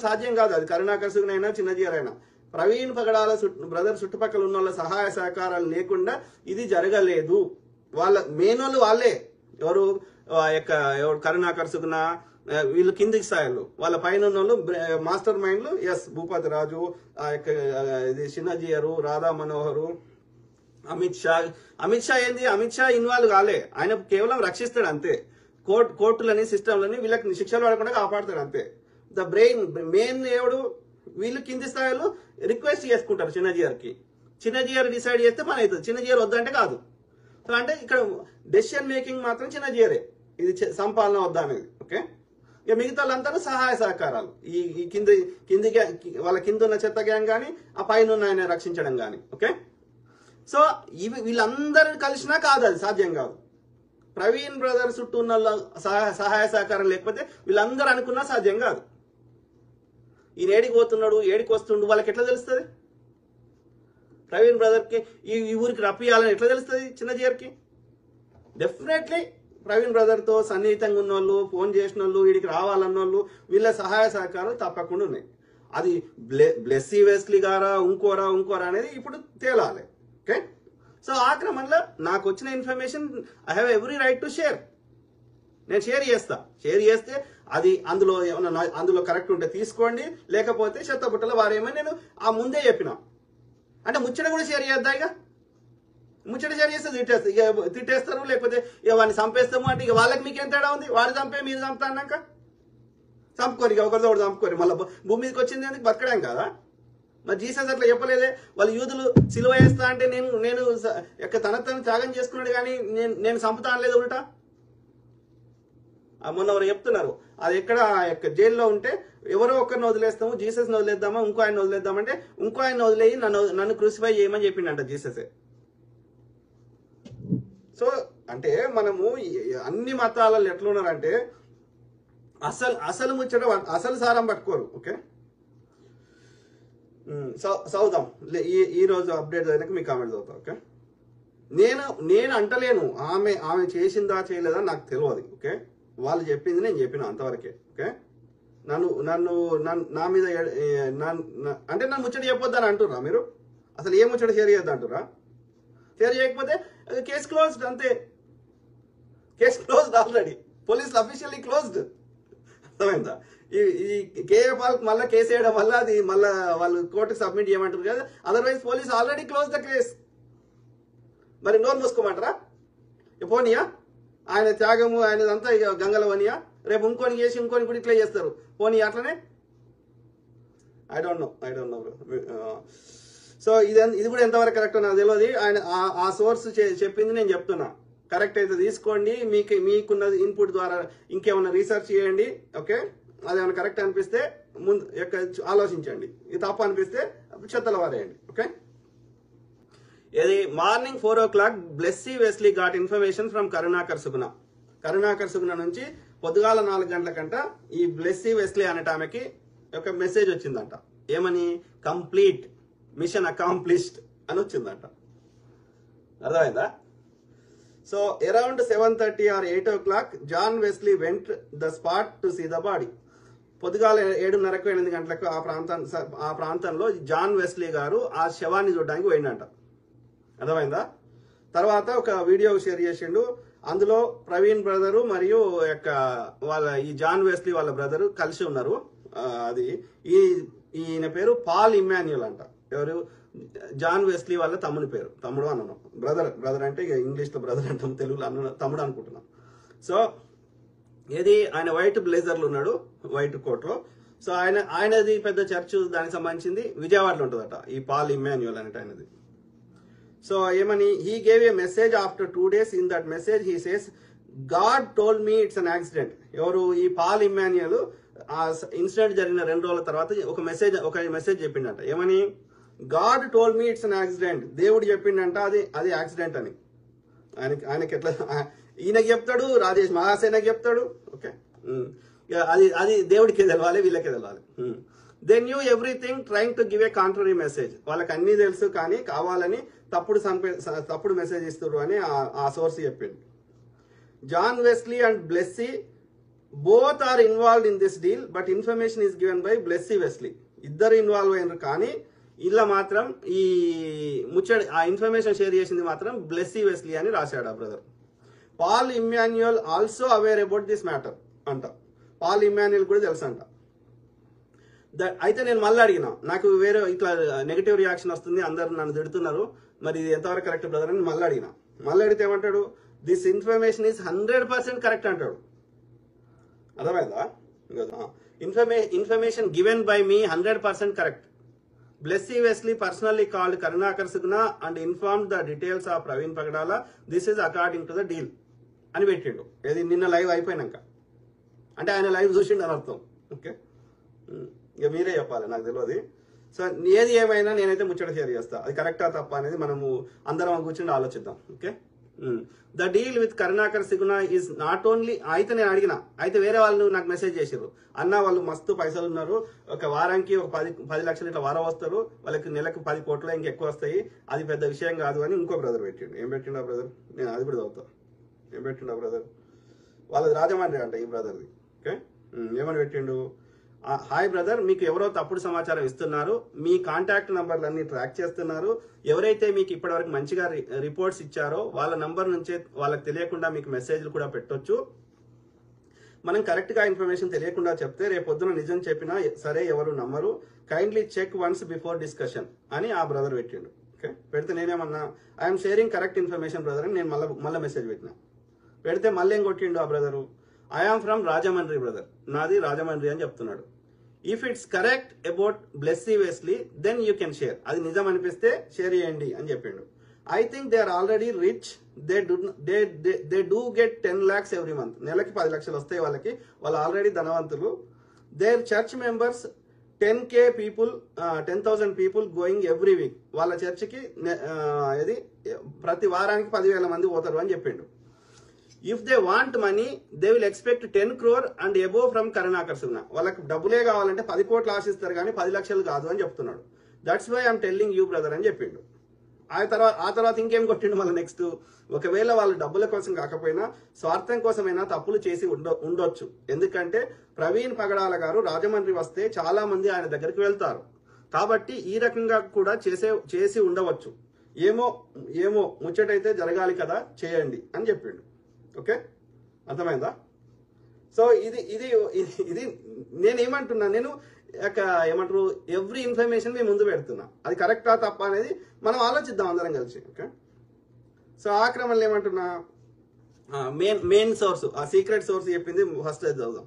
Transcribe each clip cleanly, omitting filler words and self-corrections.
సాధ్యం కాదు. అది కరుణాకర్ సుగుణ అయినా చిన్నజీఆర్ అయినా. ప్రవీణ్ పగడాల బ్రదర్ చుట్టుపక్కల ఉన్న వాళ్ళ సహాయ సహకారాలు లేకుండా ఇది జరగలేదు. వాళ్ళ మెయిన్ వాళ్ళు వాళ్ళే. ఎవరు కరుణాకర్ సుగుణ, వీళ్ళు కిందికి స్థాయిలు, వాళ్ళ పైన ఉన్న వాళ్ళు మాస్టర్ మైండ్లు. ఎస్, భూపతి రాజు, ఇది చిన్నజీఆర్, రాధా మనోహరు, అమిత్ షా ఏంది, అమిత్ షా ఇన్వాల్వ్ కాలే. ఆయన కేవలం రక్షిస్తాడు అంతే. కోర్టులని సిస్టంలని వీళ్ళకి శిక్షలు పడకుండా కాపాడుతాడు అంతే. ద బ్రెయిన్ మెయిన్ ఎవడు, వీళ్ళు కింది స్థాయిలో రిక్వెస్ట్ చేసుకుంటారు చిన్నజీఆర్కి. చిన్నజీఆర్ డిసైడ్ చేస్తే పని అవుతుంది. చిన్నజీఆర్ వద్దంటే కాదు. సో అంటే ఇక్కడ డెసిషన్ మేకింగ్ మాత్రం చిన్నజీఆరే, ఇది సంపాలన వద్దా అనేది. ఓకే, ఇక మిగతా వాళ్ళంతా సహాయ సహకారాలు. ఈ కింది వాళ్ళ కింద ఉన్న చెత్త గ్యాంగ్ కానీ, ఆ పైన ఉన్న ఆయన రక్షించడం కానీ. ఓకే, సో వీళ్ళందరూ కలిసినా కాదు, అది సాధ్యం కాదు. ప్రవీణ్ బ్రదర్ చుట్టూ ఉన్న సహాయ సహకారం లేకపోతే వీళ్ళందరూ అనుకున్నా సాధ్యం కాదు. ఈయన ఏడికి పోతున్నాడు, ఏడికి వస్తుండు, వాళ్ళకి ఎట్లా తెలుస్తుంది? ప్రవీణ్ బ్రదర్కి ఈ ఊరికి రప్పియాలని ఎట్లా తెలుస్తుంది చిన్నజీఆర్కి? డెఫినెట్లీ ప్రవీణ్ బ్రదర్తో సన్నిహితంగా ఉన్న వాళ్ళు, ఫోన్ చేసిన వాళ్ళు, వీడికి రావాలన్న వాళ్ళు, వీళ్ళ సహాయ సహకారాలు తప్పకుండా ఉన్నాయి. అది బ్లెస్సీ వెస్లీ గారా ఇంకోరా అనేది ఇప్పుడు తేలాలి. ఓకే, సో ఆ క్రమంలో నాకు వచ్చిన information I have every right to share. నేను షేర్ చేస్తే అది అందులో కరెక్ట్ ఉంటే తీసుకోండి, లేకపోతే చెత్తబుట్టలో వారేమని నేను ఆ ముందే చెప్పిన. అంటే ముచ్చట కూడా షేర్ చేద్దా? ఇక ముచ్చట షేర్ చేస్తే తిట్టేస్తారు, లేకపోతే ఇక వాడిని చంపేస్తాము అంటే ఇక వాళ్ళకి మీకు ఎంత తేడా ఉంది? వాడు చంపే మీరు చంపుతా అన్నాక చంపుకోరు, ఇక ఒకరితో ఒకటి చంపుకోరు. మళ్ళీ భూమి మీదకి వచ్చింది ఎందుకు? బతకడం కదా. మరి జీసస్ అట్లా చెప్పలేదే. వాళ్ళు యూదులు సిలువ వేస్తా అంటే నేను తన త్యాగం చేసుకున్నాడు కానీ నేను చంపుతా అనలేదు ఉల్టా. మొన్న ఎవరు చెప్తున్నారు, అది ఎక్కడ జైల్లో ఉంటే ఎవరో ఒక్కరిని వదిలేస్తాము, జీసస్ని వదిలేద్దామా, ఇంకో ఆయన వదిలేద్దామంటే ఇంకో ఆయన వదిలేయి నన్ను క్రూసిఫై చేయమని చెప్పిండంట జీససే. సో అంటే మనము అన్ని మతాలలో ఎట్లున్నారంటే అసలు ముచ్చట అసలు సారం పట్టుకోరు. ఓకే, చదువుతాం. ఈ రోజు అప్డేట్ అయినాక మీ కామెంట్ చదువుతాం. ఓకే, నేను అంటలేను ఆమె చేసిందా చేయలేదా నాకు తెలియదు. ఓకే, వాళ్ళు చెప్పింది నేను చెప్పిన అంతవరకే. ఓకే, నా మీద అంటే నన్ను ముచ్చట చెప్పొద్దని అంటుర్రా మీరు? అసలు ఏ ముచ్చట షేర్ చేయొద్దు అంటుర్రా? షేర్ చేయకపోతే కేసు క్లోజ్డ్ అంతే. కేసు క్లోజ్డ్ ఆల్రెడీ, పోలీసులు అఫీషియల్లీ క్లోజ్డ్. అర్థమైందా? ఈ కేఏ పాల్కి మళ్ళీ కేసు వేయడం వల్ల అది మళ్ళీ వాళ్ళు కోర్టుకు సబ్మిట్ చేయమంటారు కదా. Otherwise police already close the case. మరి నోరు మూసుకోమంటారా? పోనీయా ఆయన త్యాగము ఆయనదంతా ఇక గంగల వనియా? రేపు ఇంకొని చేసి ఇంకొని కూడా ఇట్లా చేస్తారు. పోనీ అట్లనే I don't know bro. So ఇది కూడా ఎంతవరకు కరెక్ట్ నాకు తెలియదు. ఆయన ఆ సోర్స్ చెప్పింది నేను చెప్తున్నా. కరెక్ట్ అయితే తీసుకోండి, మీకున్న ఇన్పుట్ ద్వారా ఇంకేమైనా రీసెర్చ్ చేయండి. ఓకే, అదేమైనా కరెక్ట్ అనిపిస్తే ముందు ఆలోచించండి, ఇది తప్పు అనిపిస్తే చెత్తల వారేయండి. ఓకే, ఇది morning 4 o'clock Blessy Wesley got information from Karunakar Suguna నుంచి పొద్దుగాల 4 గంటలకంట ఈ బ్లెస్సీ వెస్లీ అనేట ఆమెకి ఒక మెసేజ్ వచ్చిందంట. ఏమని? కంప్లీట్ మిషన్ అకాంప్లిష్డ్ అని వచ్చిందంట. అర్థమైందా? So around 7:30 or 8 o'clock John Wesley went the spot to see the body. పొద్దుగాల 7:30 8 గంటలకు ఆ ప్రాంతంలో జాన్ వెస్లీ గారు ఆ శవాన్ని చూడడానికి పోయిందంట. అర్థమైందా? తర్వాత ఒక వీడియో షేర్ చేసిండు. అందులో ప్రవీణ్ బ్రదరు మరియు ఈ జాన్ వెస్లీ వాళ్ళ బ్రదరు కలిసి ఉన్నారు. అది ఈయన పేరు పాల్ ఇమ్మాన్యుయల్ అంట. ఎవరు? జాన్ వెస్లీ వాళ్ళ తమ్ముని పేరు. తమ్ముడు అన్నాను, బ్రదర్ అంటే ఇక ఇంగ్లీష్లో బ్రదర్ అంటాం, తెలుగులో తమ్ముడు అనుకుంటున్నాం. సో ఆయన వైట్ బ్లేజర్లు ఉన్నాడు, వైట్ కోట్లో. సో ఆయనది పెద్ద చర్చ్, దానికి సంబంధించింది విజయవాడలో ఉంటుందట ఈ పాల్ ఇమ్మాన్యుయల్ అనేట ఆయనది. సో ఏమని? He gave a message after 2 days. In that message he says God told me it's an accident. ఎవరు? ఈ పాల్ ఇమ్మాన్యుయల్ ఆ ఇన్సిడెంట్ జరిగిన 2 రోజుల తర్వాత ఒక మెసేజ్ చెప్పిండంట. ఏమని? God told me it's an accident. దేవుడు చెప్పిండంట అది యాక్సిడెంట్ అని. ఆయనకి ఎట్లా ఈయనకి చెప్తాడు, రాజేష్ మహాసేనకి చెప్తాడు. ఓకే, అది దేవుడికి తెలవాలి, వీళ్ళకే తెలవాలి. They knew everything trying to give a contrary message. వాళ్ళకి అన్నీ తెలుసు కానీ కావాలని తప్పుడు మెసేజ్ ఇస్తారు అని ఆ సోర్స్ చెప్పింది. John Wesley and Blessy both are involved in this deal but information is given by Blessy Wesley. ఇద్దరు ఇన్వాల్వ్ అయినారు కానీ ఇలా మాత్రం ఈ ముచ్చడి ఆ ఇన్ఫర్మేషన్ షేర్ చేసింది మాత్రం బ్లెస్సీ వెస్లీ అని రాశాడు ఆ brother. Paul Emmanuel also aware about this matter అంట. పాల్ ఇమ్మాన్యుయల్ కూడా తెలుసు అంట. అయితే నేను మళ్ళీ అడిగిన, నాకు వేరే ఇట్లా నెగిటివ్ రియాక్షన్ వస్తుంది, అందరు నన్ను తిడుతున్నారు, మరి ఇది ఎంతవరకు కరెక్ట్ బ్రదర్ అని మళ్ళీ అడిగిన. మళ్ళీ అడిగితే ఏమంటాడు, దిస్ ఇన్ఫర్మేషన్ ఈజ్ 100% కరెక్ట్ అంటాడు. అర్థమైందా? Information given by me 100% correct. Blessy Wesley personally called Karunakar Suguna and inform the details of Praveen Pagadala. This is according to the deal అని పెట్టిండు. ఏది నిన్న లైవ్ అయిపోయినాక, అంటే ఆయన లైవ్ చూసిండు అని అర్థం. ఓకే, ఇక మీరే చెప్పాలి, నాకు తెలియదు. సో ఏది ఏమైనా నేనైతే ముచ్చట షేర్ చేస్తా, అది కరెక్టా తప్ప అనేది మనము అందరం కూర్చొని ఆలోచిద్దాం. Okay, the deal with Karunakar Suguna is not only. అయితే నేను అడిగిన, అయితే వేరే వాళ్ళు నాకు మెసేజ్ చేసారు, అన్న వాళ్ళు మస్తు పైసలు ఉన్నారు, ఒక వారానికి ఒక 10 లక్షలు ఇట్లా వారం వస్తారు, వాళ్ళకి నెలకు 10 కోట్లు ఇంకెక్కువ వస్తాయి, అది పెద్ద విషయం కాదు అని ఇంకో బ్రదర్ పెట్టిండు. ఏం పెట్టిండు ఆ బ్రదర్? నేను అది కూడా చదువుతా. ఏం పెట్టిండు ఆ బ్రదర్? వాళ్ళది రాజమండ్రి అంట ఈ బ్రదర్ది. ఓకే, ఏమని పెట్టిండు? హాయ్ బ్రదర్, మీకు ఎవరో తప్పుడు సమాచారం ఇస్తున్నారు, మీ కాంటాక్ట్ నంబర్లన్నీ ట్రాక్ చేస్తున్నారు, ఎవరైతే మీకు ఇప్పటివరకు మంచిగా రిపోర్ట్స్ ఇచ్చారో వాళ్ళ నంబర్ నుంచే వాళ్ళకి తెలియకుండా మీకు మెసేజ్లు కూడా పెట్టొచ్చు. మనం కరెక్ట్ గా ఇన్ఫర్మేషన్ తెలియకుండా చెప్తే రేపొద్దున నిజం చెప్పినా సరే ఎవరు నమ్మరు, kindly check once before discussion అని ఆ బ్రదర్ పెట్టిండు. ఓకే, పెడితే నేనేమన్నా I'm sharing correct information brother అని నేను మళ్ళీ మెసేజ్ పెట్టినా. పెడితే మళ్ళీ ఏం కొట్టిండు ఆ brother, I am from Rajahmundry brother, నాది రాజమండ్రి అని చెప్తున్నాడు. If it's correct about Blessy Wesley then you can share, అది నిజం అనిపిస్తే షేర్ చేయండి అని చెప్పిండు. I think they are already rich, they do get 10 lakhs every month. నెలకి 10 లక్షలు వస్తాయి వాళ్ళకి, వాళ్ళు ఆల్రెడీ ధనవంతులు. Their church members 10K people, 10,000 people going every week. వాళ్ళ చర్చికి ఇది ప్రతి వారానికి 10,000 మంది పోతారు అని చెప్పిండు. If they want money they will expect 10 crore and above from Karunakar Suguna. వాళ్ళకి డబ్బులే కావాలంటే 10 కోట్లు ఆశిస్తారు కానీ 10 లక్షలు కాదు అని చెప్తున్నాడు. That's why I'm telling you brother అని చెప్పిండు. ఆ తర్వాత ఇంకేం కొట్టిండు మళ్ళీ నెక్స్ట్, ఒకవేళ వాళ్ళు డబ్బుల కోసం కాకపోయినా స్వార్థం కోసమైనా తప్పులు చేసి ఉండొచ్చు, ఎందుకంటే ప్రవీణ్ పగడాల గారు రాజమండ్రి వస్తే చాలా మంది ఆయన దగ్గరికి వెళ్తారు, కాబట్టి ఈ రకంగా కూడా చేసి ఉండవచ్చు. ఏమో ముచ్చటైతే జరగాలి కదా, చేయండి అని చెప్పిండు. ఓకే, అర్థమైందా? సో ఇది నేనేమంటున్నా, నేను ఏమంటారు ఎవ్రీ ఇన్ఫర్మేషన్ మీ ముందు పెడుతున్నా, అది కరెక్టా తప్ప అనేది మనం ఆలోచిద్దాం అందరం కలిసి. ఓకే, సో ఆ క్రమంలో ఏమంటున్నా, మెయిన్ సోర్స్, ఆ సీక్రెట్ సోర్స్ చెప్పింది ఫస్ట్ అయితే చదువుదాం.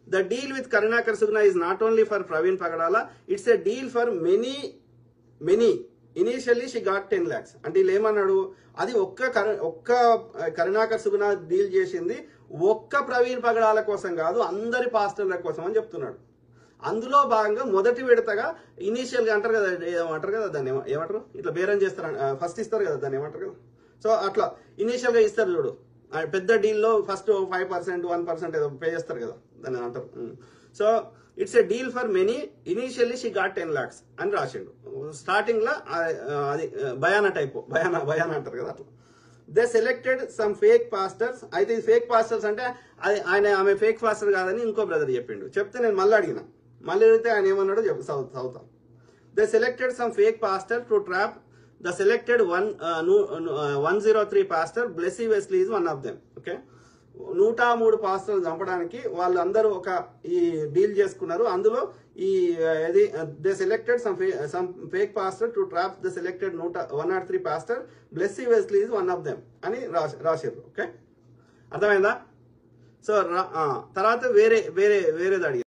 The deal with Karunakar Suguna is not only for Praveen Pagadala, it's a deal for many. Initially she got 10 lakhs. అంటే వీళ్ళు ఏమన్నాడు, అది ఒక్క కరుణాకర్ సుగుణ డీల్ చేసింది ఒక్క ప్రవీణ్ పగడాల కోసం కాదు, అందరి పాస్టర్ల కోసం అని చెప్తున్నాడు. అందులో భాగంగా మొదటి విడతగా ఇనీషియల్ గా అంటారు కదా దాన్ని ఏమంటారు, ఇట్లా బేరం చేస్తారు, ఫస్ట్ ఇస్తారు కదా దాన్ని ఏమంటారు కదా. సో అట్లా ఇనీషియల్ గా ఇస్తారు చూడు, పెద్ద డీల్లో ఫస్ట్ 5%, 1% ఏదో పే చేస్తారు కదా, దాన్ని అంటారు. So it's a deal for many, initially she got 10 lakhs అని రాసిండు. స్టార్టింగ్ లో అది భయానా టైప్, భయానా అంటారు కదా అట్లా. They selected some fake pastors. అయితే ఇది ఫేక్ పాస్టర్స్ అంటే ఆమె ఫేక్ పాస్టర్ కాదని ఇంకో బ్రదర్ చెప్పిండు. చెప్తే నేను మళ్ళీ అడిగితే ఆయన ఏమన్నాడో చదువుతాం. They selected some fake pastor to trap the selected 103 pastor. Blessy Wesley is one of them. Okay, 103 పాస్టర్లు చంపడానికి వాళ్ళందరూ ఈ డీల్ చేసుకున్నారు. అందులో they selected some fake pastor to trap the selected 103 pastor. Blessy Wesley is one of them అని రాశారు. Okay, అర్థమైందా? So తర్వాత వేరేది అడిగారు.